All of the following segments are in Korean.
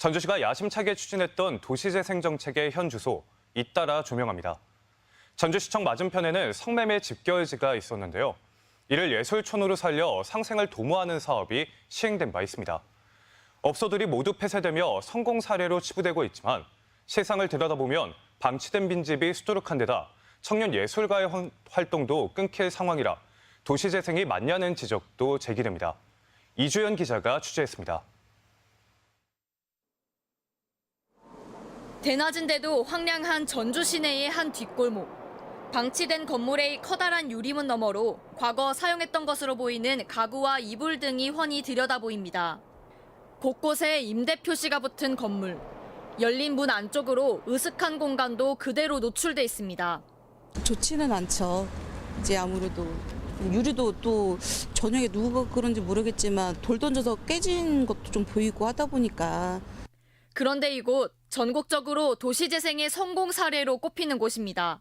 전주시가 야심차게 추진했던 도시재생 정책의 현 주소, 잇따라 조명합니다. 전주시청 맞은편에는 성매매 집결지가 있었는데요. 이를 예술촌으로 살려 상생을 도모하는 사업이 시행된 바 있습니다. 업소들이 모두 폐쇄되며 성공 사례로 치부되고 있지만 실상을 들여다보면 방치된 빈집이 수두룩한 데다 청년 예술가의 활동도 끊길 상황이라 도시재생이 맞냐는 지적도 제기됩니다. 이주연 기자가 취재했습니다. 대낮인데도 황량한 전주 시내의 한 뒷골목. 방치된 건물의 커다란 유리문 너머로 과거 사용했던 것으로 보이는 가구와 이불 등이 훤히 들여다보입니다. 곳곳에 임대 표시가 붙은 건물. 열린 문 안쪽으로 으슥한 공간도 그대로 노출돼 있습니다. 좋지는 않죠. 이제 아무래도 유리도 또 저녁에 누가 그런지 모르겠지만 돌 던져서 깨진 것도 좀 보이고 하다 보니까. 그런데 이곳 전국적으로 도시재생의 성공 사례로 꼽히는 곳입니다.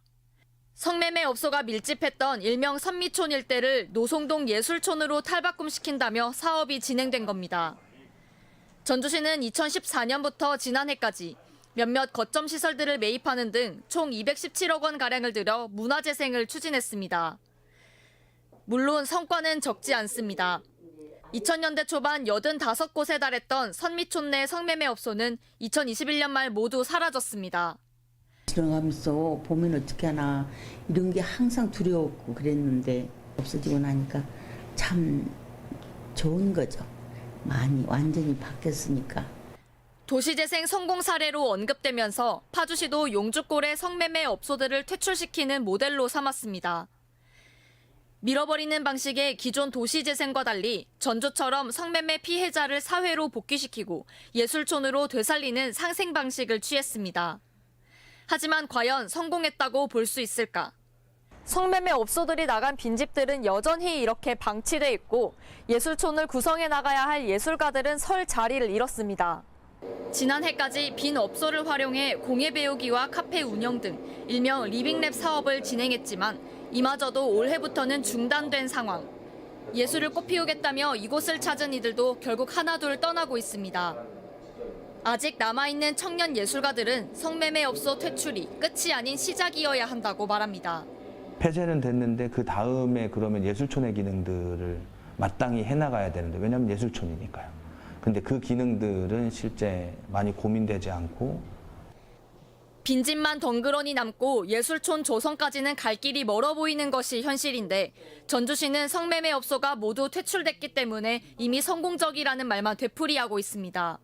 성매매 업소가 밀집했던 일명 선미촌 일대를 노송동 예술촌으로 탈바꿈시킨다며 사업이 진행된 겁니다. 전주시는 2014년부터 지난해까지 몇몇 거점 시설들을 매입하는 등 총 217억 원가량을 들여 문화재생을 추진했습니다. 물론 성과는 적지 않습니다. 2000년대 초반 85곳에 달했던 선미촌 내 성매매 업소는 2021년 말 모두 사라졌습니다. 들어가면서 보면 어떻게 하나 이런 게 항상 두려웠고 그랬는데 없어지고 나니까 참 좋은 거죠. 많이 완전히 바뀌었으니까. 도시재생 성공 사례로 언급되면서 파주시도 용주골의 성매매 업소들을 퇴출시키는 모델로 삼았습니다. 밀어버리는 방식의 기존 도시재생과 달리 전주처럼 성매매 피해자를 사회로 복귀시키고 예술촌으로 되살리는 상생 방식을 취했습니다. 하지만 과연 성공했다고 볼 수 있을까? 성매매 업소들이 나간 빈집들은 여전히 이렇게 방치돼 있고 예술촌을 구성해 나가야 할 예술가들은 설 자리를 잃었습니다. 지난해까지 빈 업소를 활용해 공예 배우기와 카페 운영 등 일명 리빙랩 사업을 진행했지만 이마저도 올해부터는 중단된 상황. 예술을 꽃피우겠다며 이곳을 찾은 이들도 결국 하나둘 떠나고 있습니다. 아직 남아있는 청년 예술가들은 성매매 업소 퇴출이 끝이 아닌 시작이어야 한다고 말합니다. 폐쇄는 됐는데 그 다음에 그러면 예술촌의 기능들을 마땅히 해나가야 되는데 왜냐하면 예술촌이니까요. 근데 그 기능들은 실제 많이 고민되지 않고 빈집만 덩그러니 남고 예술촌 조성까지는 갈 길이 멀어 보이는 것이 현실인데 전주시는 성매매 업소가 모두 퇴출됐기 때문에 이미 성공적이라는 말만 되풀이하고 있습니다.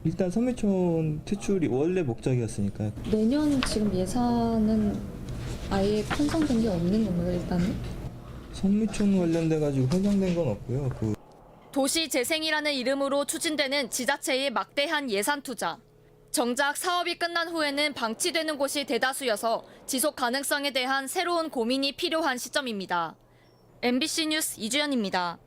일단 선미촌 퇴출이 원래 목적이었으니까요. 내년 지금 예산은 아예 편성된 게 없는 건가요, 일단은? 선미촌 관련돼가지고 편성된 건 없고요. 도시재생이라는 이름으로 추진되는 지자체의 막대한 예산 투자. 정작 사업이 끝난 후에는 방치되는 곳이 대다수여서 지속 가능성에 대한 새로운 고민이 필요한 시점입니다. MBC 뉴스 이주연입니다.